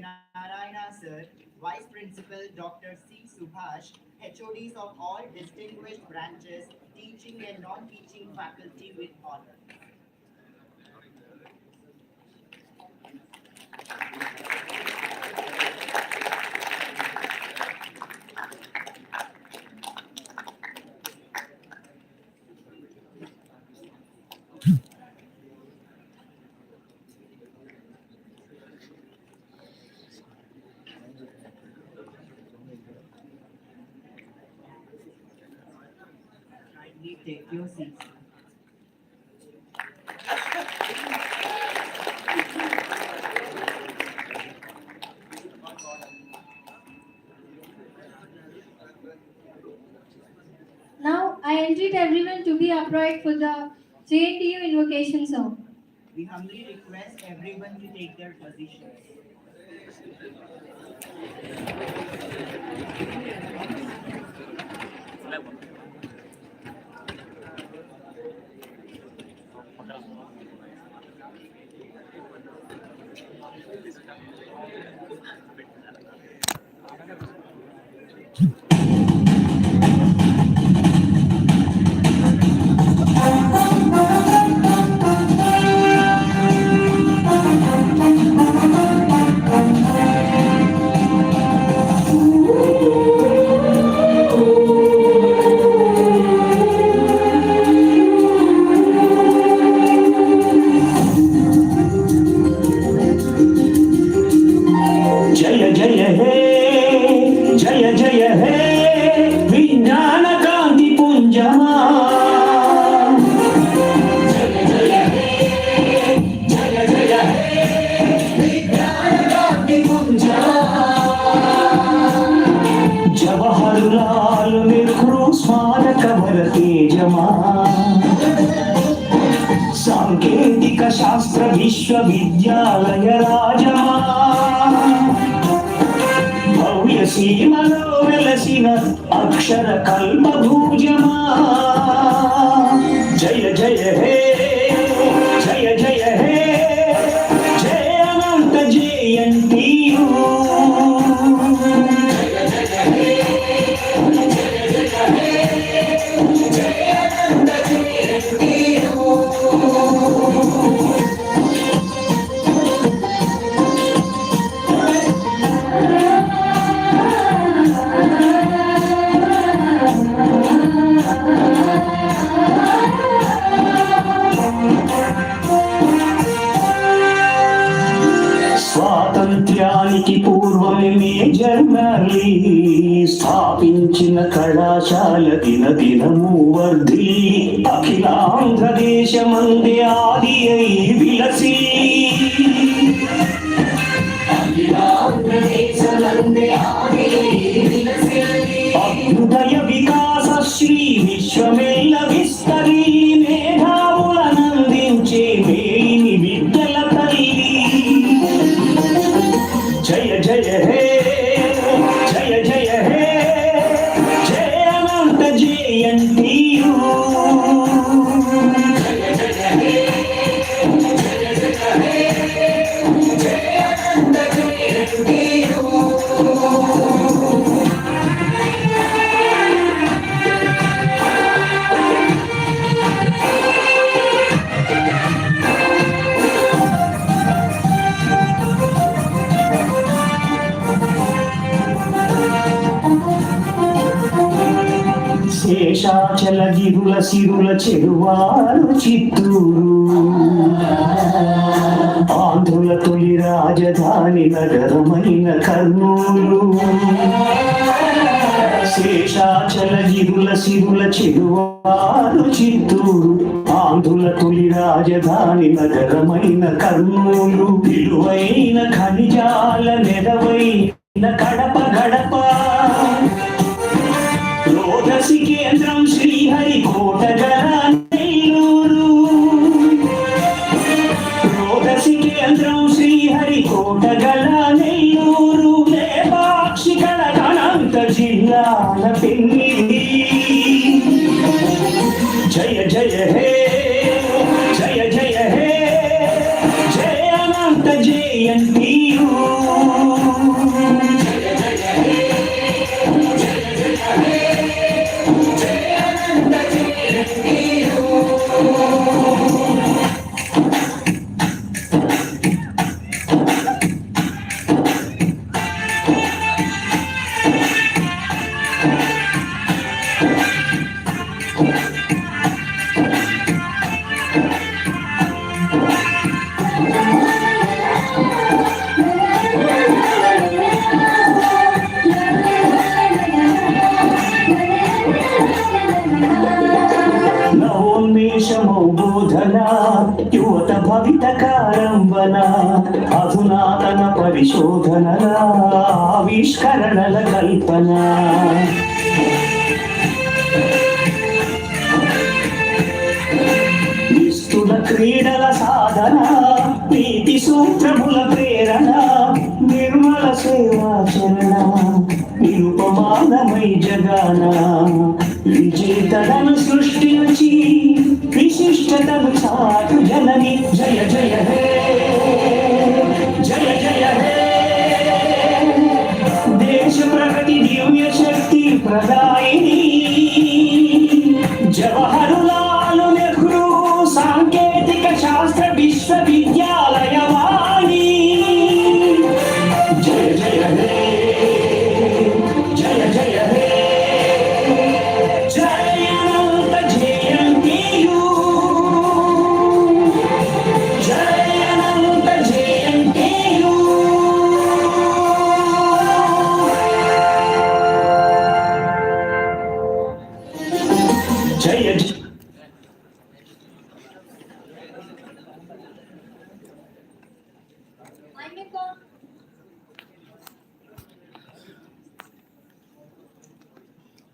Narayana Sir, Vice Principal Dr. C. Subhash, HODs of all distinguished branches, teaching and non-teaching faculty with honor. Kindly take your seats. Now, I entreat everyone to be upright for the JNTU invocation song. We humbly request everyone to take their positions. जय जय हे जय जय हे विज्ञान कांति पुंजमा जय जय हे जय जय हे विज्ञान कांति पुंजमा जवाहरलाल नेहरू स्मारक तेजमा सांकेतिक शास्त्र विश्वविद्यालय राजमा भव्य सीमलो వెలసిన అక్షర కల్పభూజమా జయ జయ హే జయ జయ హే జయ అనంత జయంతియు జయ జయ హే జయ జయ హే జయ అనంత జయంతియు స్వాతంత్ర్యానికి పూర్వమే మేజర్ మ్యార్లీ స్థాపించిన కళాశాల దినదినము వర్ధి అఖిలాంధ్రదేశమందే ఆది అయి విలసి అభ్యుదయ వికాస శ్రీ విశ్వమేళ విస్తరి మేధావులనందించే మేలిని విద్యల తల్లి జయ జయ హే జయ జయ హే జయ అనంత జయంతియు జయ జయ హే జయ జయ హే జయ అనంత జయంతియు శేషాచల గిరుల సిరుల చెరువారు చిత్తూరు ఆంధ్రుల తొలి రాజధాని నగరమైన కర్నూలు శేషాచల గిరుల సిరుల చెరువారు చిత్తూరు ఆంధ్రుల తొలి రాజధాని నగరమైన కర్నూలు విలువైన ఖనిజాల నెరవైన కడప గడప రోదసి కేంద్రం శ్రీహరికోట గల నెల్లూరు రోదసి కేంద్రం శ్రీహరికోట గల నెల్లూరు లేపాక్షికల అనంత జిల్లాల పెన్నిది జయ జయ హే జయ జయ హే జయ అనంత జయంతియు హరితకారంబన అధునాతన పరిశోధనల ఆవిష్కరణల కల్పన నిస్తుల క్రీడల సాధన నీతి సూత్రముల ప్రేరణ నిర్మల సేవాచరణ నిరుపమానమై జగాన విజేతలను సృష్టించి విశిష్టతను చాటు జనని జయ జయ హే జయ జయ హే దేశ ప్రగతి దివ్య శక్తి ప్రదాయిని జవహర్లాల్ నెహ్రూ సాంకేతిక శాస్త్ర విశ్వవిద్యాలయ వాణి జయ జయ హే జయ జయ హే జయనంత జయంతియు జయనంత జయంతియు జయ జయ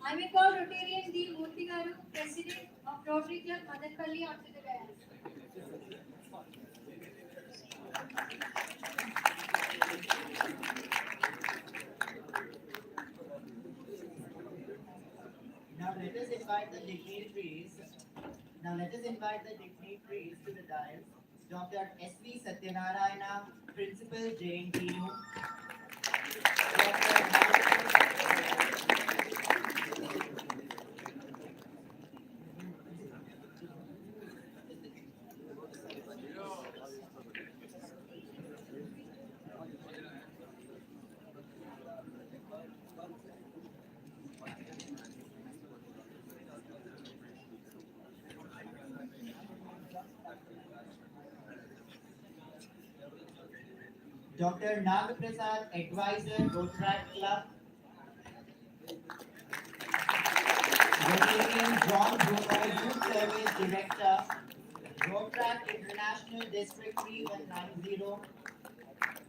I may call Rotarian D. Murthy Garu, President of Rotary Club, Madanpalli, onto the dais. Now let us invite the dignitaries. To the dais. Dr. S.V. Satyanarayana, Principal JNTU. Dr. Nagaprasad, Advisor, Rotaract Club. Rotarian John Bruno, Youth Service Director, Rotaract International District 3190.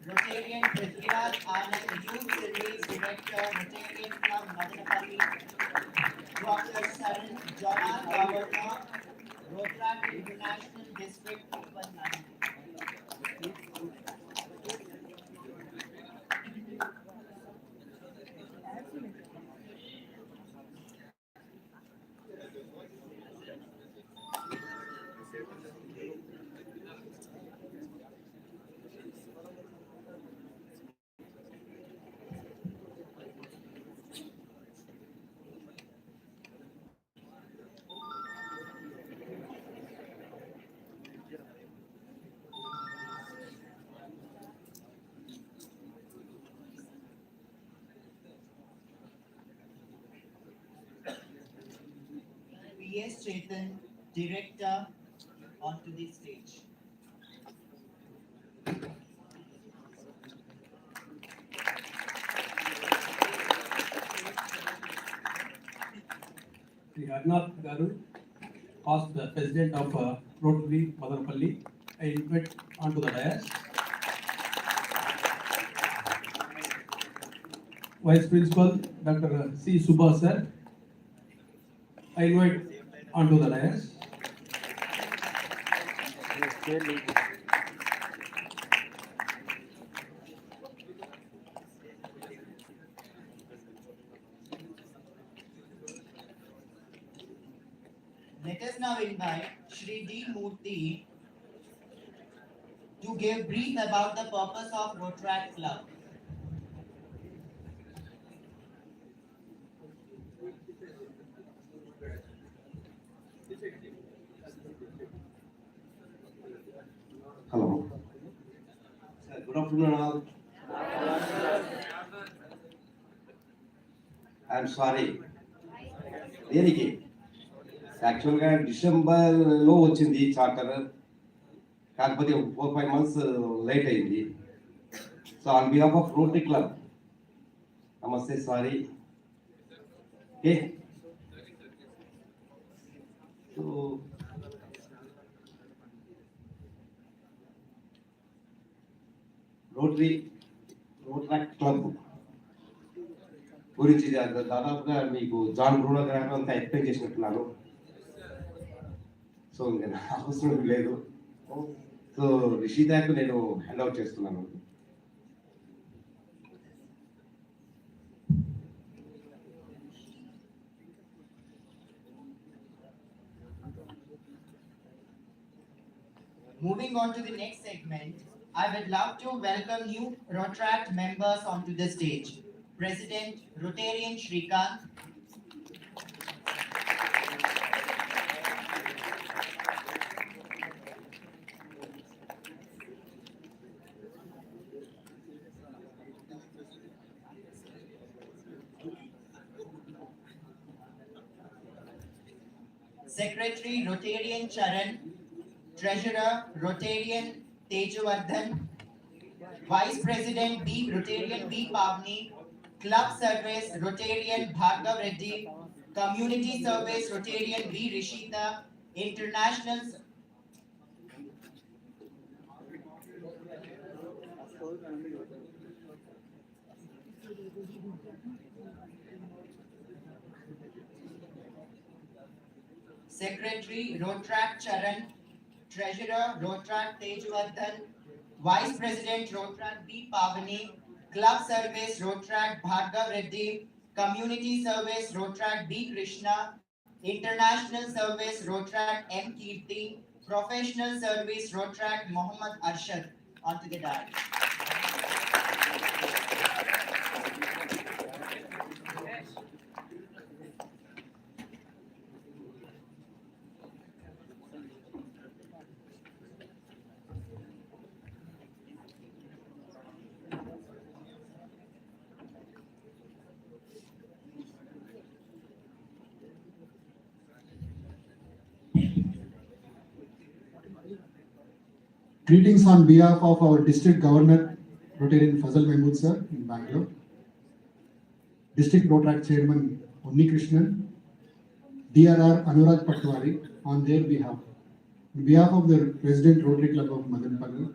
Rotarian Prithviraj Anand, Youth Service Director, Rotarian Club, Madanapalli. Dr. Saran Jonas Governor, Rotaract International District 3190. P.S. Chetan, Director, onto the stage. Sri Raghunath Garu, past the President of Rotary Madanapalli, I invite onto the dais. Vice Principal Dr. C. Subhash sir, I invite onto the dais. Let us now invite Shri D. Murthy to give brief about the purpose of Rotaract Club. Hello. Sir, good afternoon all. I'm sorry. దేనికి యాక్చువల్గా డిసెంబర్లో వచ్చింది charter, కాకపోతే 4-5 months late అయింది. So on behalf of Rotary club నమస్తే, sorry. Okay, so Rotaract club గురించి దాదాపుగా మీకు జాన్ బ్రూనో గారు అంతా ఎక్స్ప్లెయిన్ చేసినట్టున్నాను. సో ఇంకా నా అవసరం లేదు. సో రిషిదాకు నేను హ్యాండ్ అవుట్ చేస్తున్నాను. Moving on to the next segment, I would love to welcome new Rotaract members onto the stage. President Rotarian Shrikant, Secretary Rotarian Charan, Treasurer Rotarian Tejavardhan, Vice President B Rotarian B Pavni, Club Service Rotarian Bhargav Reddy, Community Service Rotarian B Rishita, International Secretary Rotaract Charan, Treasurer Rotaract Tejavardhan, Vice President Rotaract B Pavani, Club Service Rotaract Bhargav Reddy, Community Service Rotaract B Krishna, International Service Rotaract M Kirti, Professional Service Rotaract Mohammad Arshad onto the dais. Greetings on behalf of our District Governor, Rotarian Fazal Mahmood sir in Bangalore, District Rotaract Chairman Unni Krishnan, DRR Anurag Patwari on their behalf. On behalf of the President Rotary Club of Madanpalli,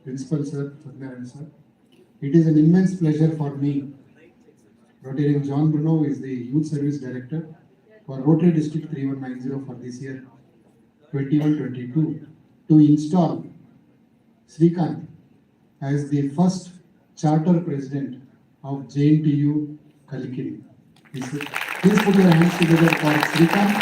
Principal Sir, Satnarayan sir, it is an immense pleasure for me. Rotarian John Bruno is the Youth Service Director for Rotary District 3190 for this year 21-22 to install Srikant as the first charter president of JNTU Kalikiri. Please put your hands together for Srikant.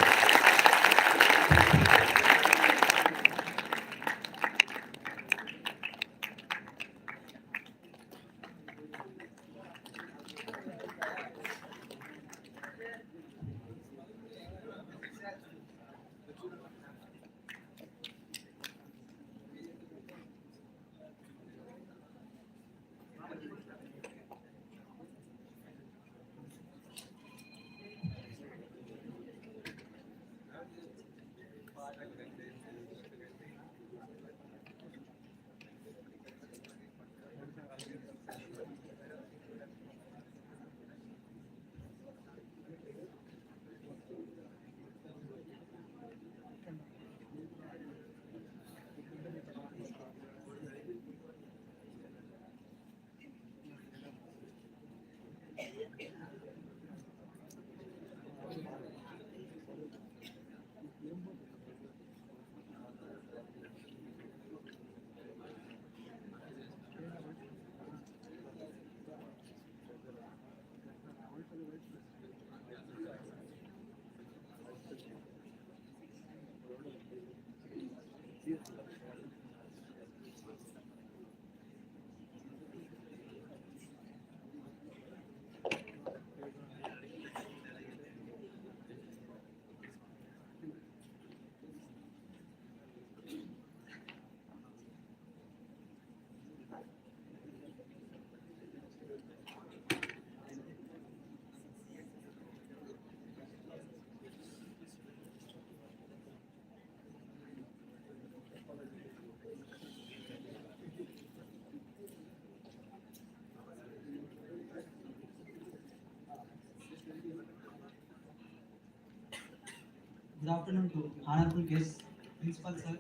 Good afternoon to honorable guests, principal sir,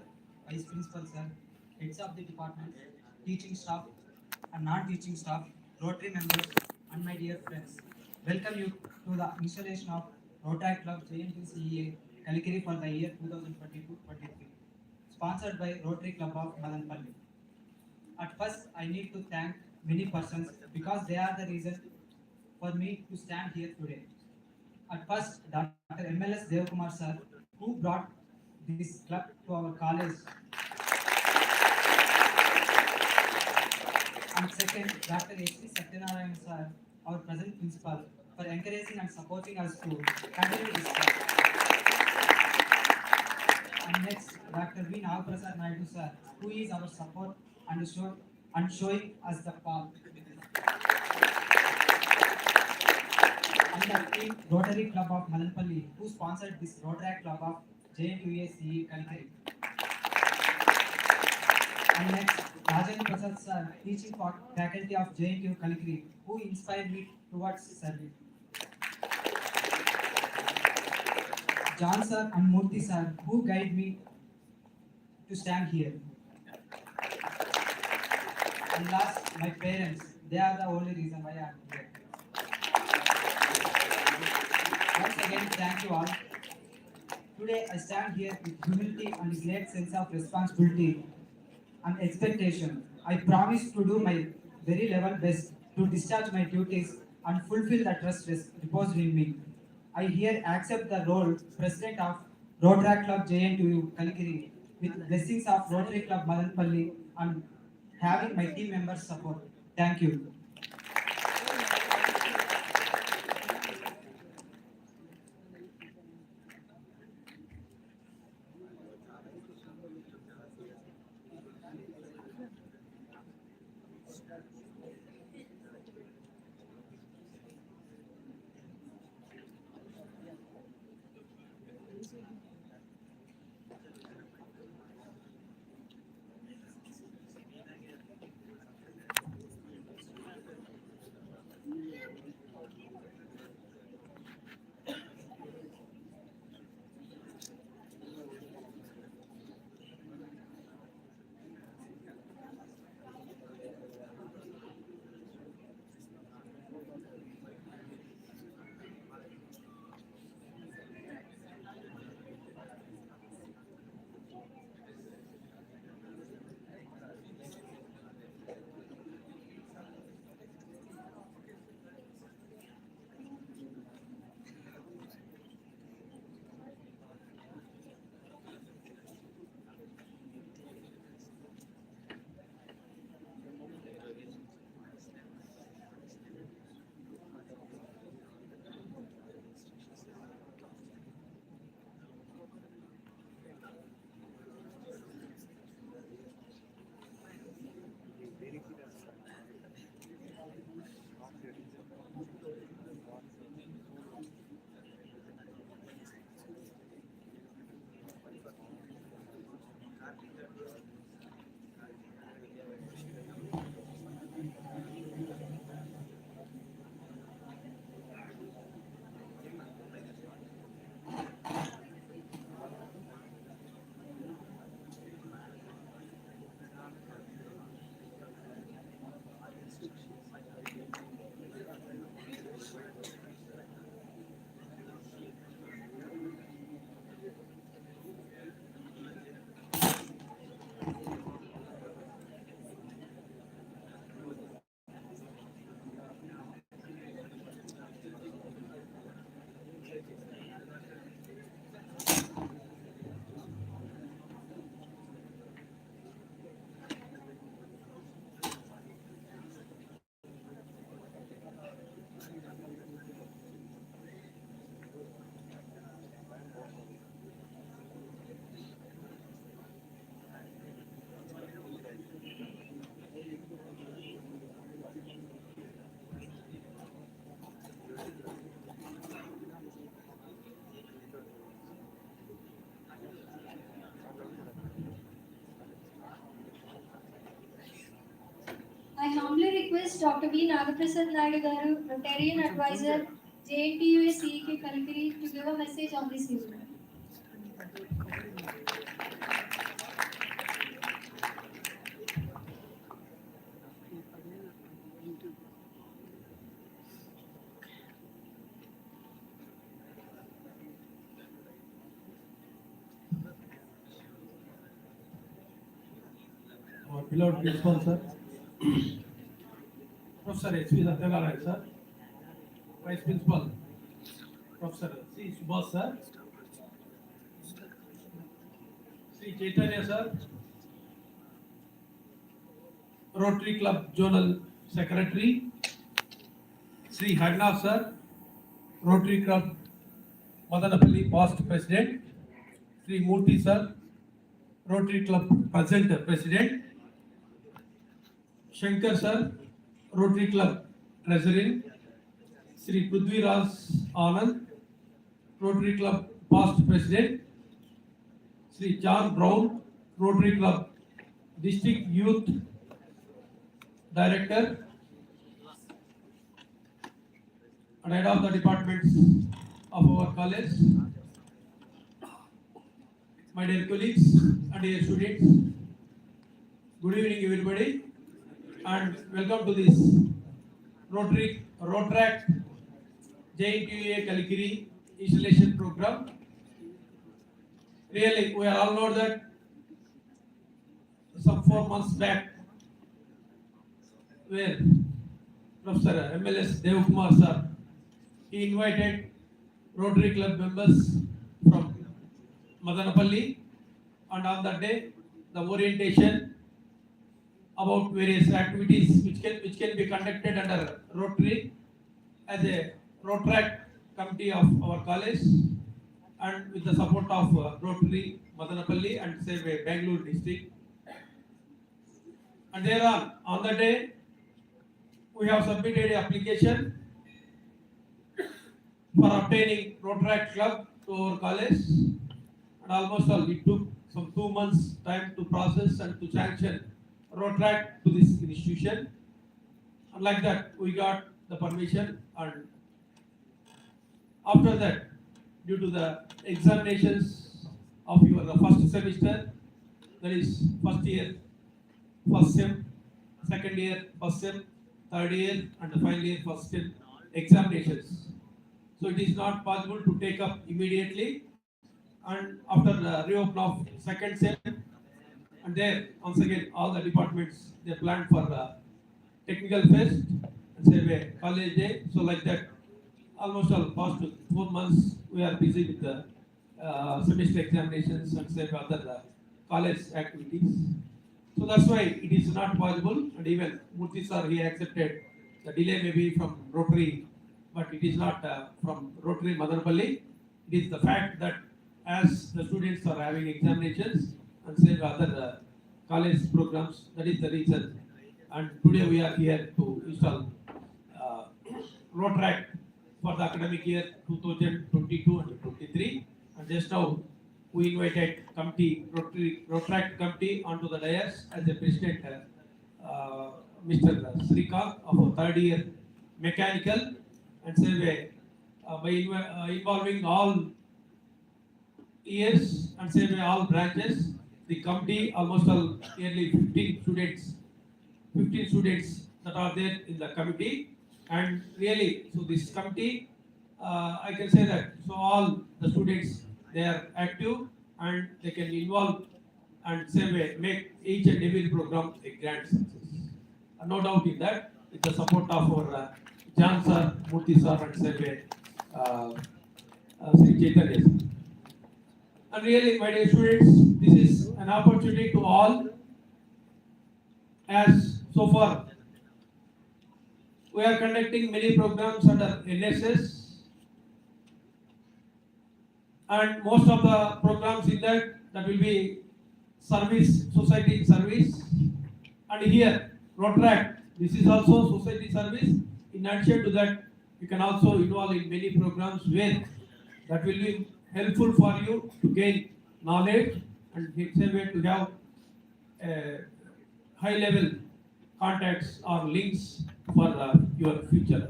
vice principal sir, heads of the department, teaching staff, and non-teaching staff, Rotary members, and my dear friends. Welcome you to the installation of Rotaract Club JNTU Kalikiri for the year 2022-23, sponsored by Rotary Club of Madanpalli. At first, I need to thank many persons because they are the reason for me to stand here today. At first, Dr. MLS Devkumar sir, who brought this club to our college. And second, Dr. H.T. Satyanarayan sir, our present principal, for encouraging and supporting us to continue this club. And next, Dr. V. Navaprasad Naidu sir, who is our support and showing us the path. And the team Rotary Club of Madanpalli, who sponsored this Rotaract Club of JNTU Kalikiri. And next, Rajan Prasad sir, teaching faculty of JNTU Kalikiri, who inspired me towards service. John sir and Murthy sir, who guide me to stand here. And last, my parents, they are the only reason why I am here. Once again, thank you all. Today, I stand here with humility and a great sense of responsibility and expectation. I promise to do my very level best to discharge my duties and fulfill the trust reposed in me. I here accept the role President of Rotaract Club JNTU Kalikiri with blessings of Rotary Club Madanpalli and having my team members support. Thank you. I humbly request Dr. V. Nagaprasad Naidu Garu, Rotarian Advisor, JNTU Kalikiri, to give a message on this evening. beloved principal sir, Professor H.P. Satyagaraj sir, Vice Principal Professor C. Subhash sir, Sri Chaitanya sir, Rotary Club Zonal Secretary, Sri Harnath sir, Rotary Club Madanapalli past President, Sri Murthy sir, Rotary Club present President, Shankar sir, Rotary Club Treasurer, Sri Prithviraj Anand, Rotary Club past President, Sri John Brown, Rotary Club District Youth Director, and head of the departments of our college, my dear colleagues and dear students, good evening everybody, and welcome to this Rotaract JNTU Kalikiri installation program. Really, we all know that some 4 months back, where Professor MLS Devkumar sir, he invited Rotary Club members from Madanapalli, and on that day, the orientation about various activities which can be conducted under Rotary as a Rotaract committee of our college, and with the support of Rotary Madanapalli and say Bangalore district. And thereon, on the day, we have submitted an application for obtaining Rotaract Club to our college, and almost all it took some 2 months time to process and to sanction Rotaract to this institution. And like that, we got the permission, and after that, due to the examinations of your first semester, that is first year, first sem, second year, first sem, third year, and the final year, first sem examinations. So it is not possible to take up immediately, and after the reopen of second sem, and there once again all the departments they planned for the technical fest and say college day. So like that, almost all past 4 months we are busy with the semester examinations and say other college activities. So that's why it is not possible, and even Murthy sir he accepted the delay may be from Rotary, but it is not from Rotary Madanapalli. It is the fact that as the students are having examinations and say other college programs, that is the reason. And today we are here to install Rotaract for the academic year 2022 and 23. And just now we invited Rotaract committee onto the dais as the president, Mr. Srikant of our third year mechanical, and say by involving all years and say by all branches, the committee almost all nearly 15 students that are there in the committee. And really, so this committee, I can say that, so all the students, they are active and they can involve and say make each and every program a grand success. No doubt in that, with the support of our Jan sir, Murthy sir, and say Sri Chaitanya sir. And really, my dear students, this is an opportunity to all, as so far we are conducting many programs under NSS, and most of the programs in that will be service, society service. And here, Rotaract, this is also society service. In addition to that, you can also involve in many programs where that will be helpful for you to gain knowledge and same way to have high level contacts or links for your future,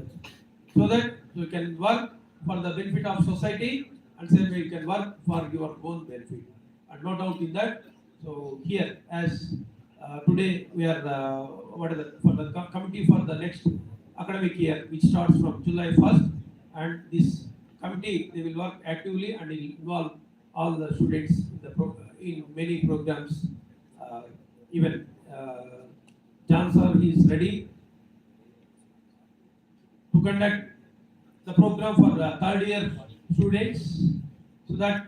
so that you can work for the benefit of society and same way you can work for your own benefit, and no doubt in that. So here, as today we are for the committee for the next academic year, which starts from July 1st, and this committee they will work actively and will involve all the students in many programs, even John sir is ready to conduct the program for the third year students, so that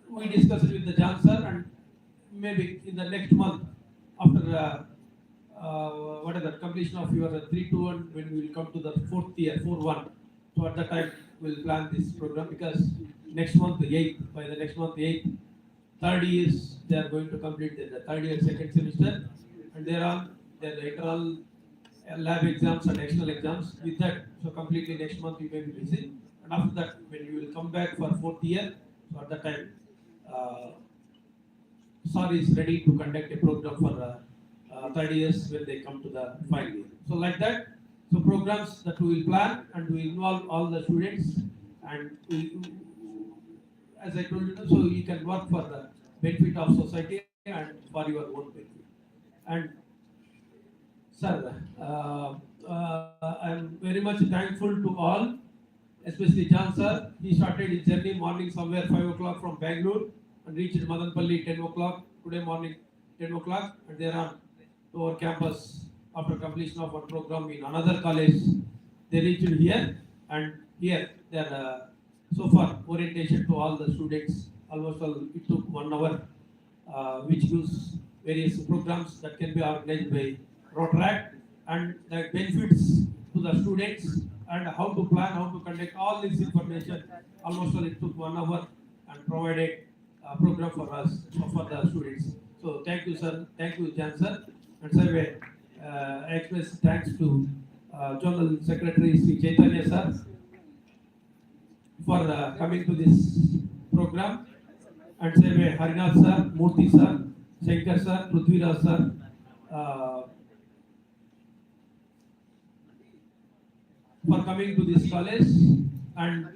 we discuss it with the John sir, and maybe in the next month after what is the completion of your 3-2-1, when we will come to the fourth year 4-1. So at that time we'll plan this program, because next month the 8th, by the next month the 8th, third years they are going to complete the third year second semester, and there are the internal lab exams and external exams with that. So completely next month you may be busy, and after that when you will come back for fourth year, so at that time sir is ready to conduct a program for third years when they come to the final year. So like that, so programs that we will plan, and we involve all the students, and we, as I told you, so you can work for the benefit of society and for your own benefit. And sir, I am very much thankful to all, especially John sir. He started his journey morning somewhere 5 o'clock from Bangalore and reached Madanpalli 10 o'clock, today morning 10 o'clock, and thereon to our campus after completion of one program in another college. They reached here, and here they are so far orientation to all the students. Almost all, it took 1 hour, which gives various programs that can be organized by Rotaract, and the benefits to the students, and how to plan, how to conduct all this information. Almost all, it took 1 hour and provided a program for us, for the students. So thank you, sir. Thank you, Jan sir. And sir, I express thanks to General Secretary Sri Chaitanya sir for coming to this program. And sir, Harinath sir, Murthy sir, Shankar sir, Prithviraj sir, for coming to this college, and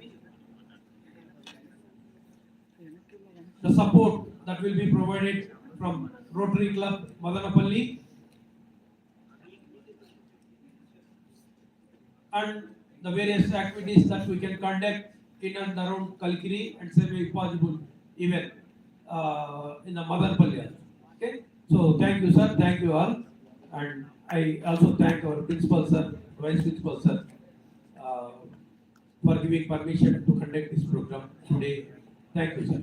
the support that will be provided from Rotary Club Madanapalli, and the various activities that we can conduct in and around Kalikiri, and say if possible even in the Madanapalli. Okay, so thank you sir, thank you all, and I also thank our principal sir, vice principal sir, for giving permission to conduct this program today. Thank you sir.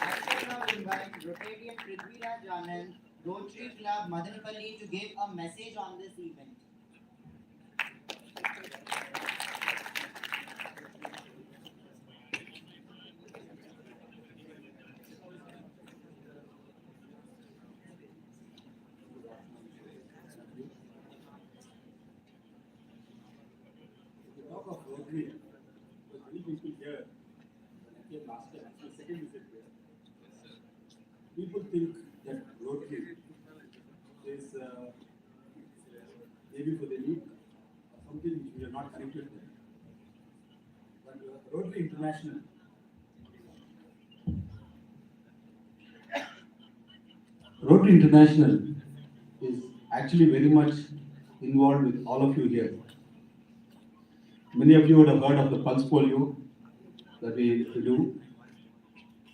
I now invite Rotarian Prithviraj Anand, Rotary Club Madanapalli, to give a message on this event. Talk of Rotary, because many people here, came last time, actually second visit here, people think that Rotary is maybe for the youth or something which we are not connected with. But Rotary International, Rotary International is actually very much involved with all of you here. Many of you would have heard of the pulse polio that we do.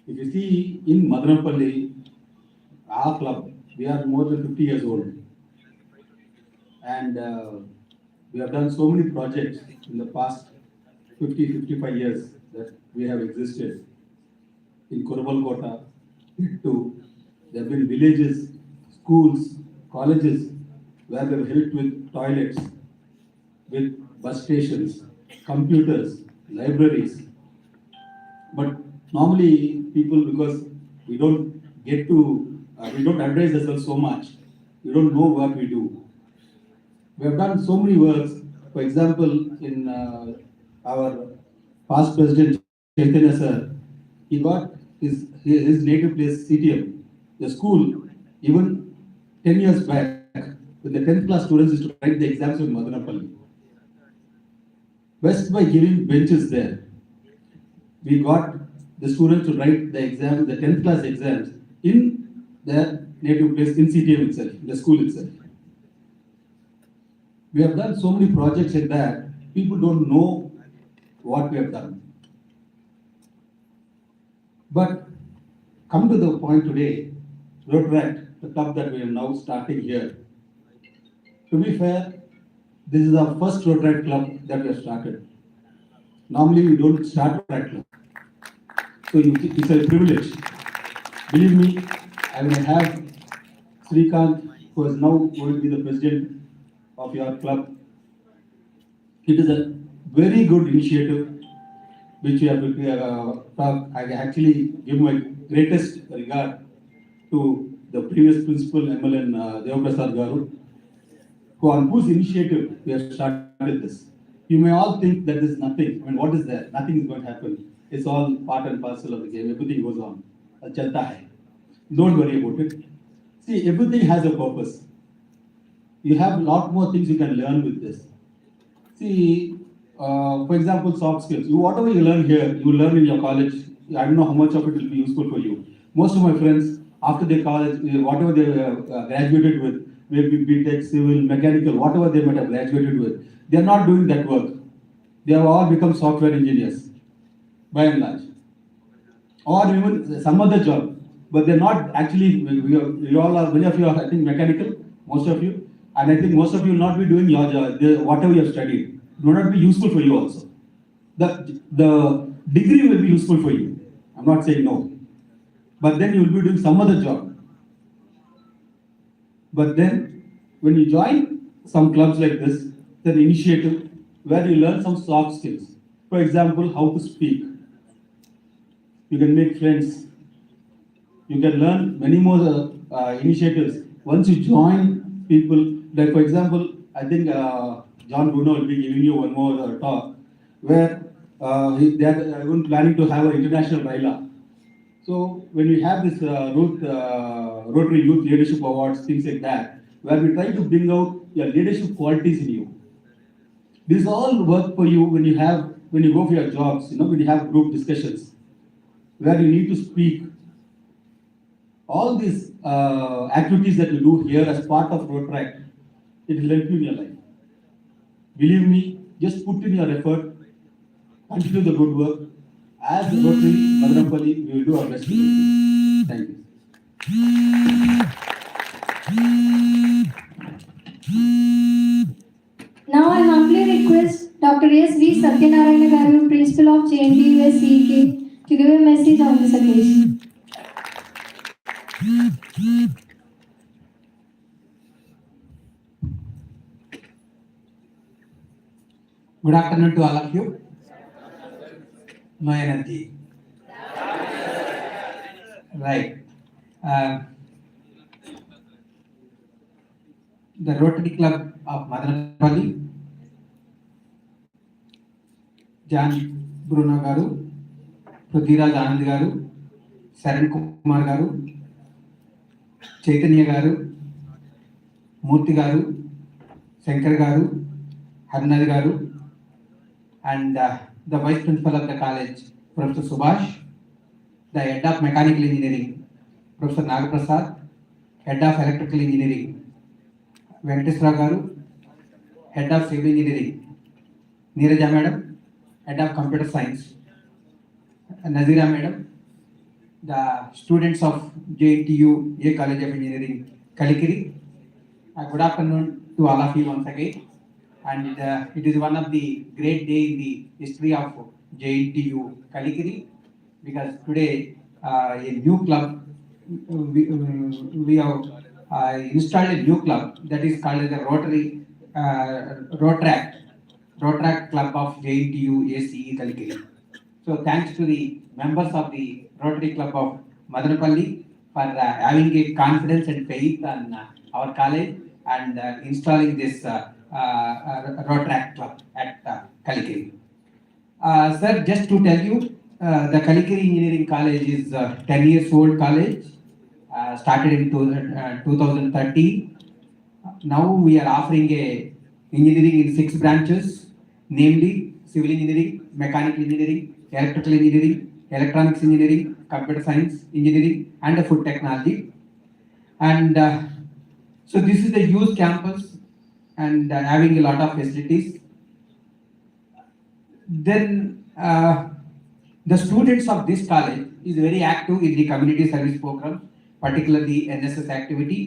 If you see in Madanapalli, our club, we are more than 50 years old. And we have done so many projects in the past 50-55 years that we have existed. In Kurabalkota, too, there have been villages, schools, colleges where they have helped with toilets, with bus stations, computers, libraries. But normally people, because we don't get to, we don't advertise ourselves so much, we don't know what we do. We have done so many works. For example, in our past president, Chaitanya sir, he got his native place, CTM, the school, even 10 years back, when the 10th class students used to write the exams in Madanapalli. Best by giving benches there, we got the students to write the exams, the 10th class exams, in their native place, in CTM itself, in the school itself. We have done so many projects in that, people don't know what we have done. But come to the point today, Rotaract the club that we are now starting here. To be fair, this is our first Rotaract Club that we have started. Normally, we don't start Rotaract Club. So it's a privilege. Believe me, I will have Srikanth, who is now going to be the president of your club. It is a very good initiative which we have I actually give my greatest regard to the previous principal MLN Devaprasad Garu, who on whose initiative we have started this. You may all think that there's nothing. I mean, what is there? Nothing is going to happen. It's all part and parcel of the game. Everything goes on. Chalta hai. Don't worry about it. See, everything has a purpose. You have a lot more things you can learn with this. See, for example, soft skills. Whatever you learn here, you learn in your college. I don't know how much of it will be useful for you. Most of my friends, after their college, whatever they graduated with, maybe BTech, civil, mechanical, whatever they might have graduated with, they are not doing that work. They have all become software engineers, by and large, or even some other job. But they're not actually. We all are. Many of you are, I think, mechanical. Most of you, and I think most of you will not be doing your job, whatever you have studied. Will not be useful for you also. The degree will be useful for you. I'm not saying no. But then you will be doing some other job. But then, when you join some clubs like this, it's an initiative where you learn some soft skills. For example, how to speak. You can make friends. You can learn many more initiatives. Once you join people, like for example, I think John Bruno will be giving you one more talk where they are even planning to have an international Raila. So when we have this Rotary Youth Leadership Awards, things like that, where we try to bring out your leadership qualities in you. This all work for you when you go for your jobs, when you have group discussions, where you need to speak. All these activities that you do here as part of Rotaract, it will help you in your life. Believe me, just put in your effort, continue the good work. As Rotary Madanapalli, we will do our best to help you. Thank you. Now I humbly request Dr. S.V. Satyanarayana Garu, Principal of JNTU CK, to give a message on this occasion. Good afternoon to all of you. No energy. Right. The Rotary Club of Madanapalli, John Bruno Garu, Prithviraj Anand Garu, Saran Kumar Garu, Chaitanya Garu, Murthy Garu, Shankar Garu, Harnad Garu, and the Vice Principal of the college, Professor Subhash, the Head of Mechanical Engineering, Professor Nagaprasad, Head of Electrical Engineering, Venkateswara Garu, Head of Civil Engineering, Neeraja Madam, Head of Computer Science, Nazira Madam, the students of JNTU College of Engineering, Kalikiri. Good afternoon to all of you once again. And it is one of the great day in the history of JNTU Kalikiri, because today a new club, we have installed a new club that is called as the Rotaract Club of JNTU ACE Kalikiri. So thanks to the members of the Rotary Club of Madanapalli for having a confidence and faith on our college and installing this Rotaract Club at Kalikiri. Sir, just to tell you, the Kalikiri Engineering College is a 10 years old college, started in 2013. Now we are offering engineering in 6 branches, namely civil engineering, mechanical engineering, electrical engineering, electronics engineering, computer science engineering, and food technology. And so this is the huge campus and having a lot of facilities. Then the students of this college is very active in the community service program, particularly NSS activity.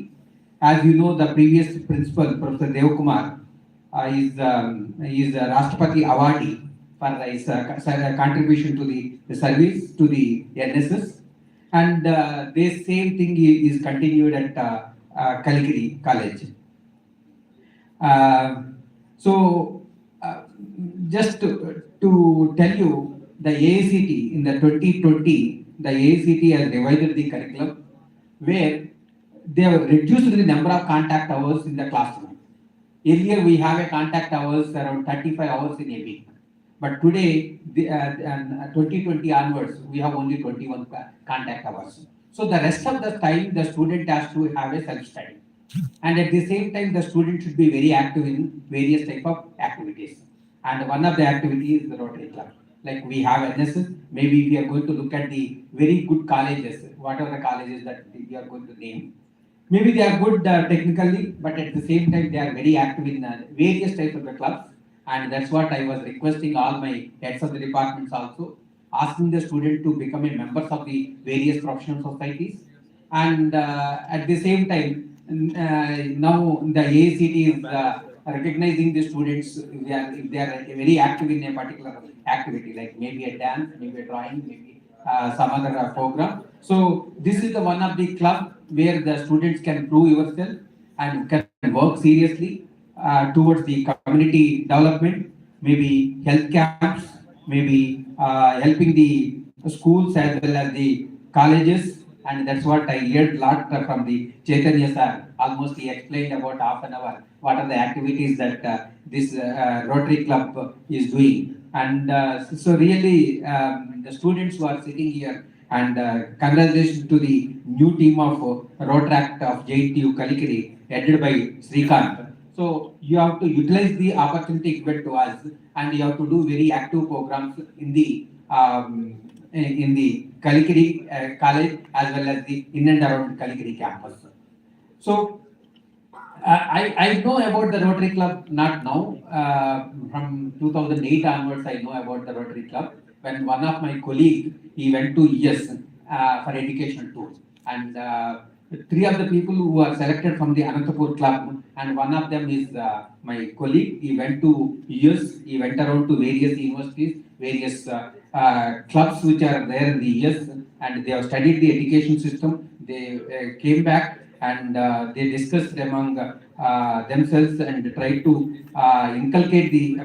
As you know, the previous principal, Professor Devkumar, is a Rashtrapati awardee for his contribution to the service to the NSS, and this same thing is continued at Kalikiri College. So, just to tell you, the AACT in the 2020, the AACT has revised the curriculum where they have reduced the number of contact hours in the classroom. Earlier, we have a contact hours around 35 hours in a week. But today, 2020 onwards, we have only 21 contact hours. So the rest of the time, the student has to have a self-study. And at the same time, the student should be very active in various type of activities. And one of the activities is the Rotary Club. Like we have NSS, maybe we are going to look at the very good colleges, whatever the colleges that we are going to name. Maybe they are good technically, but at the same time, they are very active in various types of the clubs. And that's what I was requesting all my heads of the departments also, asking the student to become a members of the various professional societies. And at the same time, now the AACT is recognizing the students if they are very active in a particular activity, like maybe a dance, maybe a drawing, maybe some other program. So this is the one of the club where the students can prove yourself and can work seriously towards the community development, maybe health camps, maybe helping the schools as well as the colleges. And that's what I heard a lot from the Chaitanya sir. Almost he explained about half an hour what are the activities that this Rotary Club is doing. And so really the students who are sitting here, and congratulations to the new team of Rotaract of JNTU Kalikiri, headed by Srikanth. So you have to utilize the opportunity given to us, and you have to do very active programs in the Kalikiri College as well as the in and around Kalikiri campus. So I know about the Rotary Club not now. From 2008 onwards, I know about the Rotary Club. When one of my colleagues, he went to US for education tour, and three of the people who were selected from the Anantapur Club, and one of them is my colleague. He went to US. He went around to various universities, various clubs which are there in the US, and they have studied the education system. They came back and they discussed among themselves and tried to inculcate the,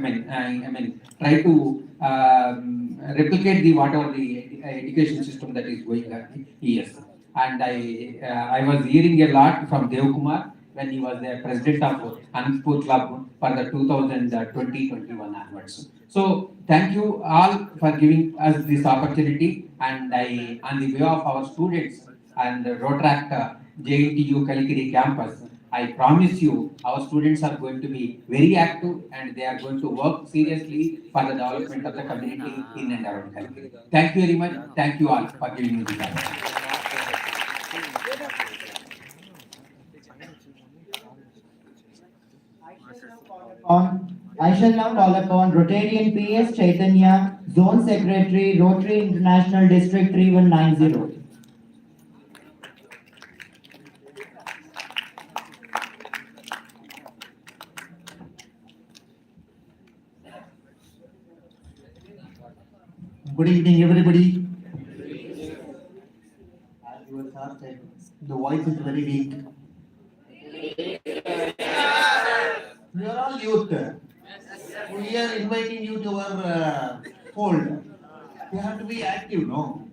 try to replicate the whatever the education system that is going on here. And I was hearing a lot from Devkumar when he was the president of Anandpur Club for the 2020-21 onwards. So thank you all for giving us this opportunity, and I, on the behalf of our students and the Rotaract JNTU Kalikiri campus, I promise you our students are going to be very active and they are going to work seriously for the development of the community in and around Kalikiri. Thank you very much. Thank you all for giving me the time. I shall now call upon Rotarian PS Chaitanya, Zone Secretary, Rotary International District 3190. Good evening, everybody. As you were said, the voice is very weak. We are all youth. We are inviting you to our fold. You have to be active, no?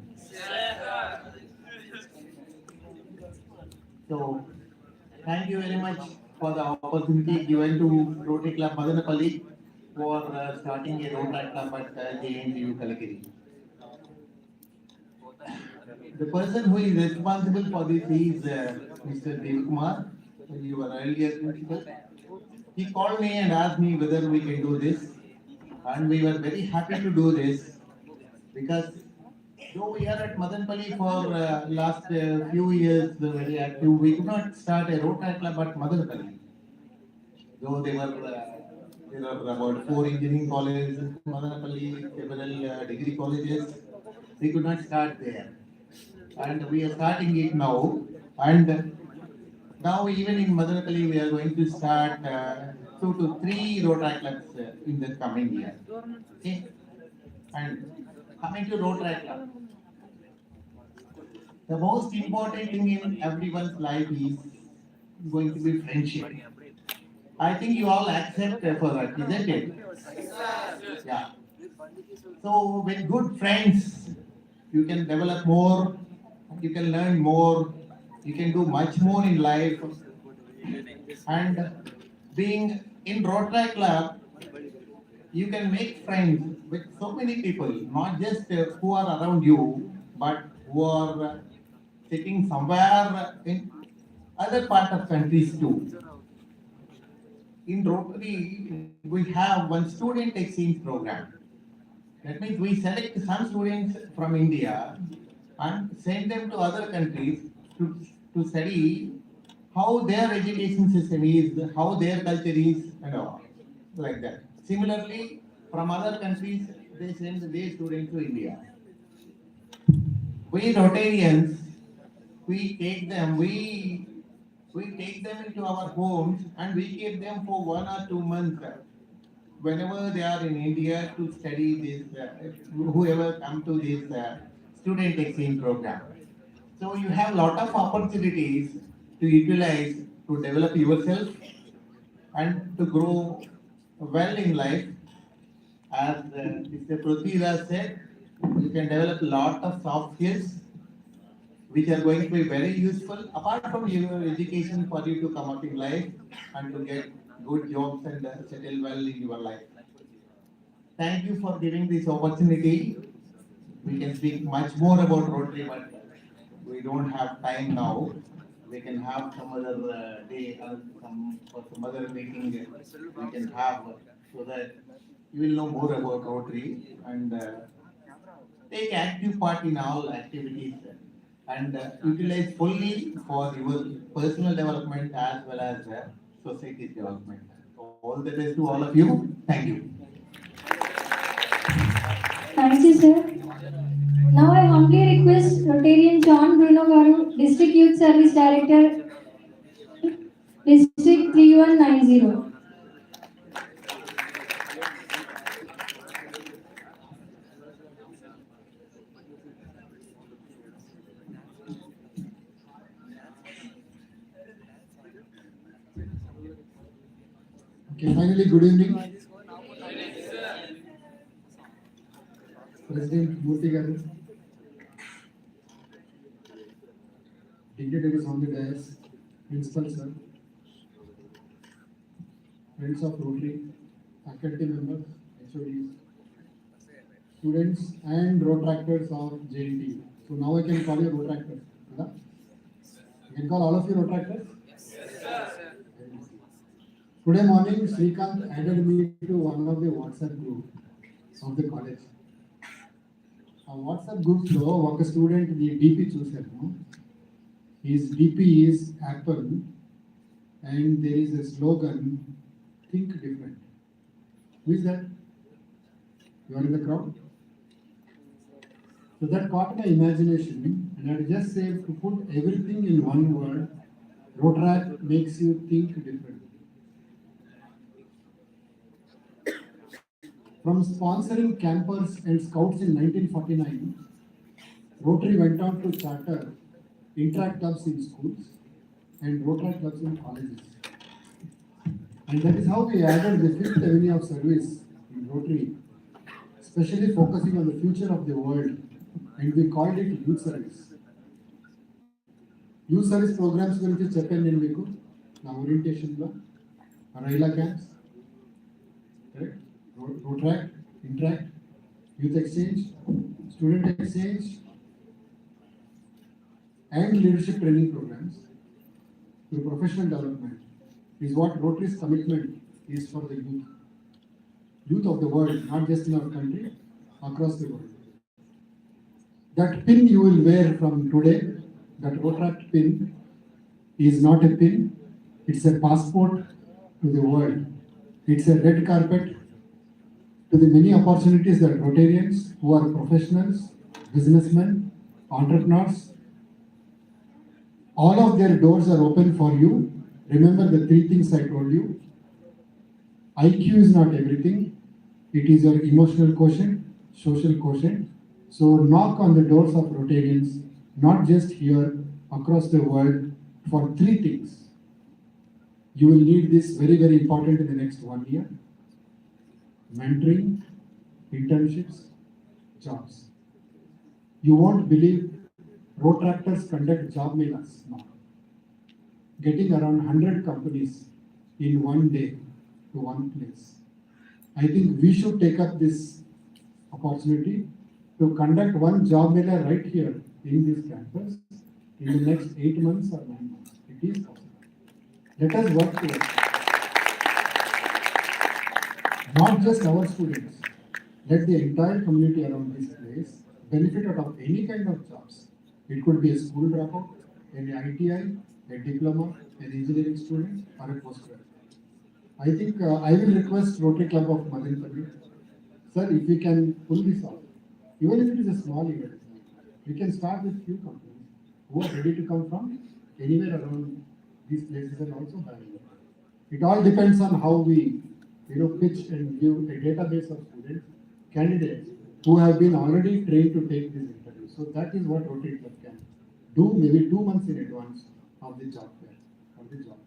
So, thank you very much for the opportunity given to Rotary Club Madanapalli for starting a Rotaract Club at JNTU Kalikiri. The person who is responsible for this is Mr. Devkumar, your earlier principal. He called me and asked me whether we can do this, and we were very happy to do this because though we are at Madanpalli for last few years very active, we could not start a Rotaract Club at Madanpalli. Though there are about 4 engineering colleges in Madanpalli, several degree colleges, we could not start there. And we are starting it now, And now even in Madanapalli, we are going to start 2 to 3 Rotaract clubs in the coming year. Okay? And coming to Rotaract Club, the most important thing in everyone's life is going to be friendship. I think you all accept for that, isn't it? Yeah. So with good friends, you can develop more, you can learn more, you can do much more in life. And being in Rotaract Club, you can make friends with so many people, not just who are around you, but who are sitting somewhere in other part of countries too. In Rotary, we have one student exchange program. That means we select some students from India and send them to other countries to study how their education system is, how their culture is, and all like that. Similarly, from other countries, they send their students to India. We Rotarians, we take them into our homes and we keep them for 1 or 2 months whenever they are in India to study this, whoever come to this student exchange program. So you have lot of opportunities to utilize to develop yourself and to grow well in life. As Mr. Prithviraj said, you can develop a lot of soft skills which are going to be very useful apart from your education for you to come up in life and to get good jobs and settle well in your life. Thank you for giving this opportunity. We can speak much more about Rotary, but we don't have time now. We can have some other day or some other meeting we can have so that you will know more about Rotary and take active part in all activities and utilize fully for your personal development as well as society's development. All the best to all of you. Thank you. Thank you, sir. Now I humbly request Rotarian John Bruno Garu, District Youth Service Director, District 3190. Okay, finally, good evening. President Murthy Garu, dignitaries on the dais, Principal Sir, friends of Rotary, faculty members, HODs, students and Rotaractors of JNTU. So now I can call you Rotaractors. Huh? I can call all of you Rotaractors? Yes, sir. Today morning, Srikanth added me to one of the WhatsApp group of the college. A WhatsApp group లో ఒక student the DP చూశాను. His DP is Apple and there is a slogan, think different. Who is that? You are in the crowd? So that caught my imagination and I just say to put everything in one word, Rotaract makes you think different. From sponsoring campers and scouts in 1949, Rotary went on to charter interact clubs in schools and Rotaract clubs in colleges. And that is how we added the fifth avenue of service in Rotary, especially focusing on the future of the world, and we called it youth service. Youth service programs గురించి చెప్పాను నేను మీకు నా ఓరియంటేషన్లో RYLA camps, correct, Rotaract, Interact, Youth Exchange, Student Exchange, and leadership training programs through professional development is what Rotary's commitment is for the youth of the world, not just in our country, across the world. That pin you will wear from today, that Rotaract pin, is not a pin, it's a passport to the world. It's a red carpet to the many opportunities that Rotarians who are professionals, businessmen, entrepreneurs, All of their doors are open for you. Remember the three things I told you. IQ is not everything. It is your emotional quotient, social quotient. So knock on the doors of Rotarians, not just here, across the world, for three things. You will need this very, very important in the next 1 year. Mentoring, internships, jobs. You won't believe Rotaractors conduct job melas now. Getting around 100 companies in 1 day to one place. I think we should take up this opportunity to conduct one job mela right here in this campus in the next 8 months or 9 months. It is possible. Let us work towards it. Not just our students. Let the entire community around this place benefit out of any kind of jobs. It could be a school dropout, an ITI, a diploma, an engineering student, or a postgraduate. I think I will request Rotary Club of Madanpalli, sir, if we can pull this off, even if it is a small event, we can start with few companies who are ready to come from anywhere around these places and also Bangalore. It all depends on how we, pitch and give a database of students, candidates who have been already trained to take this interview. So that is what Rotary Club can do, maybe 2 months in advance of the job fair or the job.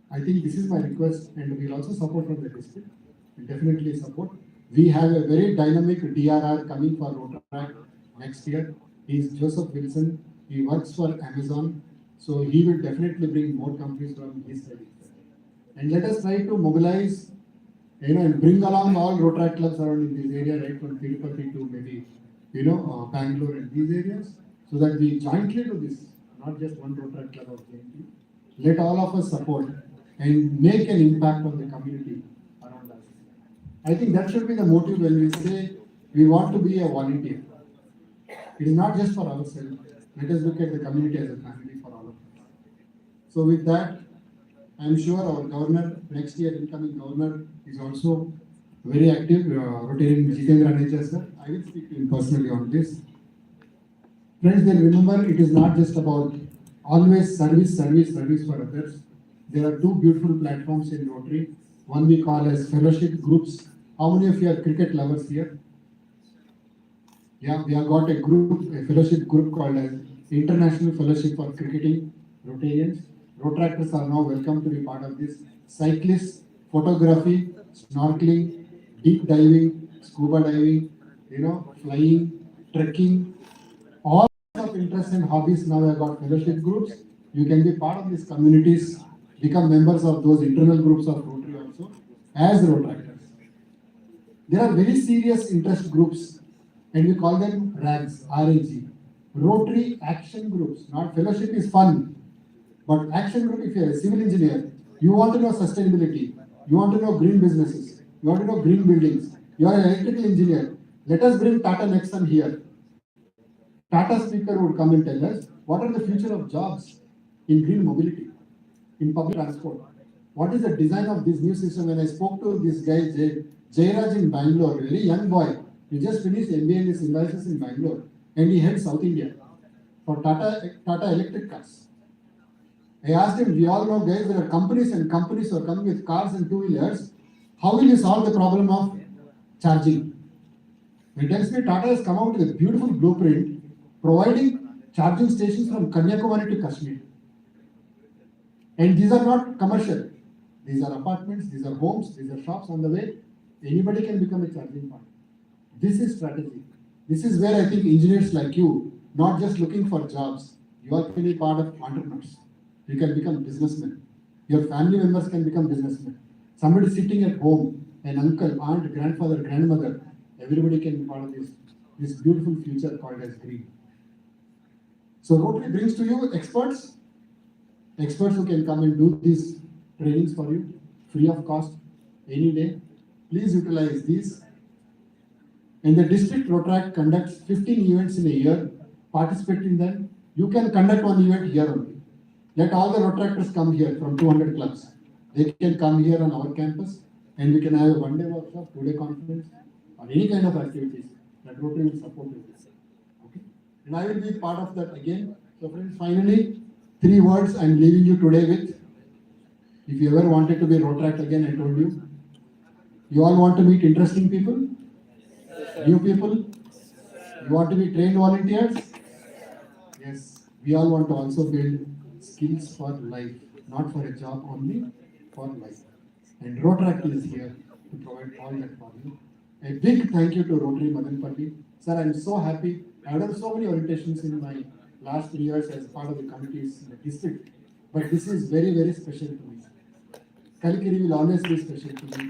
I think this is my request, and we'll also support from the district. We'll definitely support. We have a very dynamic DRR coming for Rotaract next year. He is Joseph Wilson. He works for Amazon, so he will definitely bring more companies from his side. And let us try to mobilize, and bring along all Rotaract clubs around in this area, right from Tirupati to maybe, Bangalore and these areas, so that we jointly do this, not just one Rotaract club of JNTU. Let all of us support and make an impact on the community around us. I think that should be the motive when we say we want to be a volunteer. It is not just for ourselves. Let us look at the community as a family for all of us. So with that, I am sure our governor, next year incoming governor, is also very active, Rotarian Jitendra Aneja sir. I will speak to him personally on this. Friends, then remember, it is not just about always service for others. There are two beautiful platforms in Rotary. One we call as fellowship groups. How many of you are cricket lovers here? Yeah, we have got a group, a fellowship group called as International Fellowship for Cricketing Rotarians. Rotaractors are now welcome to be part of this. Cyclists, photography, snorkeling, deep diving, scuba diving, flying, trekking, all of interest and hobbies now have got fellowship groups. You can be part of these communities, become members of those internal groups of Rotary also as Rotaractors. There are very serious interest groups and we call them RAGs, RAG. Rotary Action Groups. Not fellowship is fun, but action group, if you are a civil engineer, you want to know sustainability, you want to know green businesses, you want to know green buildings, you are an electrical engineer. Let us bring Tata Nexon here. Tata speaker would come and tell us what are the future of jobs in green mobility, in public transport. What is the design of this new system? When I spoke to this guy, Jairaj in Bangalore, a very young boy, he just finished MBA in his symbiosis in Bangalore, and he heads South India for Tata electric cars. I asked him, we all know guys, there are companies and companies who are coming with cars and two-wheelers. How will you solve the problem of charging? He tells me Tata has come out with a beautiful blueprint providing charging stations from Kanyakumari to Kashmir. And these are not commercial. These are apartments, these are homes, these are shops on the way. Anybody can become a charging point. This is strategy. This is where I think engineers like you, not just looking for jobs, you are really part of entrepreneurs. You can become businessmen. Your family members can become businessmen. Somebody sitting at home, an uncle, aunt, grandfather, grandmother, everybody can be part of this beautiful future called as green. So Rotary brings to you experts who can come and do these trainings for you, free of cost, any day. Please utilize these. And the district Rotaract conducts 15 events in a year. Participate in them. You can conduct one event here only. Let all the Rotaractors come here from 200 clubs. They can come here on our campus and we can have a one-day workshop, two-day conference, or any kind of activities that Rotary will support with this. Okay? And I will be part of that again. So friends, finally, Three words I'm leaving you today with. If you ever wanted to be Rotaract again, I told you. You all want to meet interesting people? New people? You want to be trained volunteers? Yes. We all want to also build skills for life, not for a job only, for life. And Rotaract is here to provide all that for you. A big thank you to Rotary Madanpalli. Sir, I'm so happy. I've done so many orientations in my last 3 years as part of the committees in the district. But this is very, very special to me. Kalikiri will always be special to me.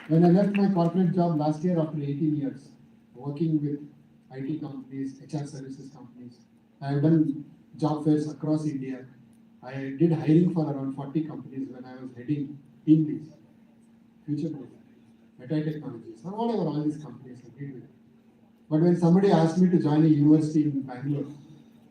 When I left my corporate job last year after 18 years, working with IT companies, HR services companies, I have done job fairs across India. I did hiring for around 40 companies when I was heading team leads, future proof, Meta Technologies, or whatever all these companies I did with. But when somebody asked me to join a university in Bangalore,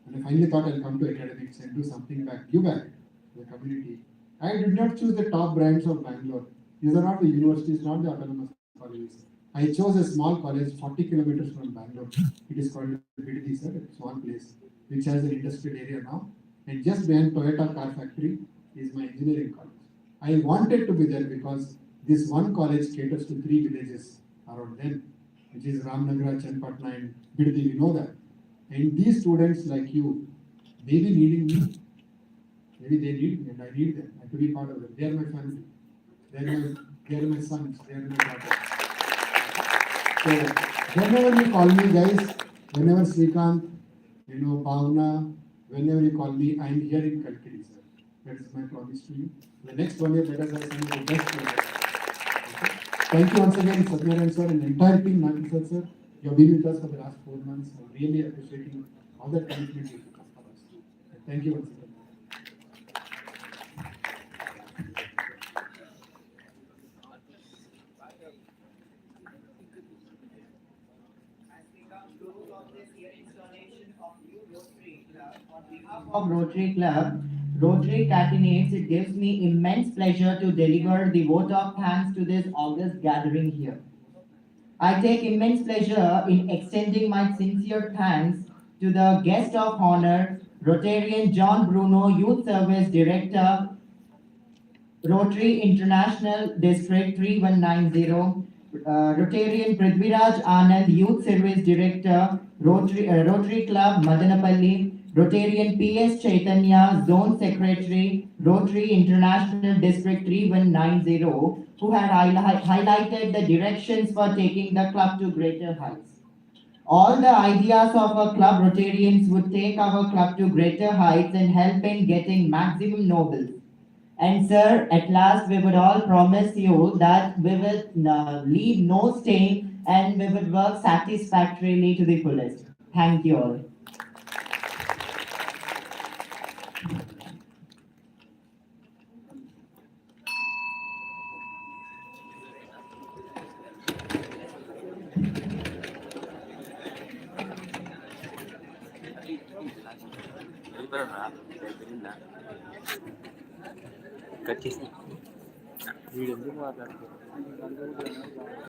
and I finally thought I'll come to academics and do something back, give back to the community, I did not choose the top brands of Bangalore. These are not the universities, not the autonomous colleges. I chose a small college 40 kilometers from Bangalore. It is called Biddi, sir, a small place, which has an industrial area now. And just behind Toyota car factory is my engineering college. I wanted to be there because this one college caters to 3 villages around them, which is Ramnagara, Chenpatna, and Biddi. We know that. And these students like you may be needing me. Maybe they need me and I need them. I have to be part of them. They are my family. They are my sons. They are my daughters. So whenever you call me, guys, whenever Srikanth, Bhavna, whenever you call me, I am here in Kalikiri, sir. That is my promise to you. The next 1 year, let us have some of the best projects. Okay? Thank you once again, Satyaran sir, and the entire team, Nagisar sir. You have been with us for the last 4 months. I'm really appreciating all the commitment you took for us. Thank you once again. Of Rotary Club, Rotary Catenates, it gives me immense pleasure to deliver the vote of thanks to this August gathering here. I take immense pleasure in extending my sincere thanks to the guest of honor, Rotarian John Bruno, Youth Service Director, Rotary International District 3190, Rotarian Prithviraj Anand, Youth Service Director, Rotary Club Madanapalli, Rotarian PS Chaitanya, Zone Secretary, Rotary International District 3190, who had highlighted the directions for taking the club to greater heights. All the ideas of our club Rotarians would take our club to greater heights and help in getting maximum nobles. And sir, at last we would all promise you that we will leave no stain and we will work satisfactorily to the fullest. Thank you all. Cut చేసి వీడు ఎందుకు మాట్లాడుతున్నారు